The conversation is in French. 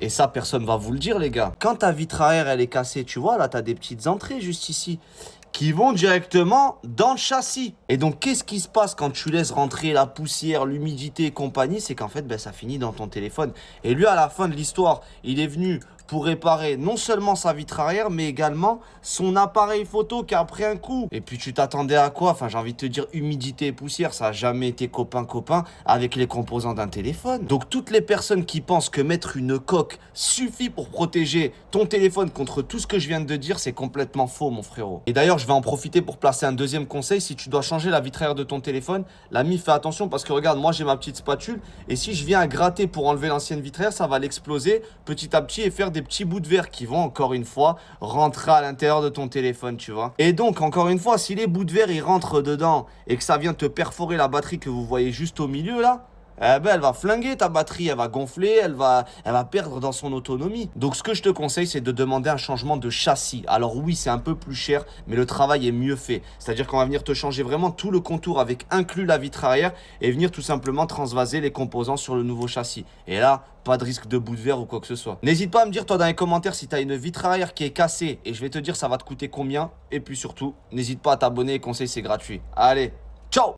Et ça, personne va vous le dire, les gars. Quand ta vitre arrière, elle est cassée, tu vois, là, t'as des petites entrées juste ici qui vont directement dans le châssis. Et donc, qu'est-ce qui se passe quand tu laisses rentrer la poussière, l'humidité et compagnie? C'est qu'en fait, ben, ça finit dans ton téléphone. Et lui, à la fin de l'histoire, il est venu pour réparer non seulement sa vitre arrière, mais également son appareil photo qui a pris un coup. Et puis, tu t'attendais à quoi? Enfin, j'ai envie de te dire, humidité et poussière, ça n'a jamais été copain-copain avec les composants d'un téléphone. Donc, toutes les personnes qui pensent que mettre une coque suffit pour protéger ton téléphone contre tout ce que je viens de te dire, c'est complètement faux, mon frérot. Et d'ailleurs, je vais en profiter pour placer un deuxième conseil. Si tu dois changer la vitre arrière de ton téléphone, l'ami, fais attention parce que regarde, moi, j'ai ma petite spatule et si je viens à gratter pour enlever l'ancienne vitre arrière, ça va l'exploser petit à petit et faire des petits bouts de verre qui vont, encore une fois, rentrer à l'intérieur de ton téléphone, tu vois. Et donc, encore une fois, si les bouts de verre, ils rentrent dedans et que ça vient te perforer la batterie que vous voyez juste au milieu, là, eh ben, elle va flinguer ta batterie, elle va gonfler, elle va perdre dans son autonomie. Donc ce que je te conseille, c'est de demander un changement de châssis. Alors oui, c'est un peu plus cher, mais le travail est mieux fait. C'est-à-dire qu'on va venir te changer vraiment tout le contour avec inclus la vitre arrière et venir tout simplement transvaser les composants sur le nouveau châssis. Et là, pas de risque de bout de verre ou quoi que ce soit. N'hésite pas à me dire toi dans les commentaires si tu as une vitre arrière qui est cassée et je vais te dire ça va te coûter combien. Et puis surtout, n'hésite pas à t'abonner, les conseils c'est gratuit. Allez, ciao!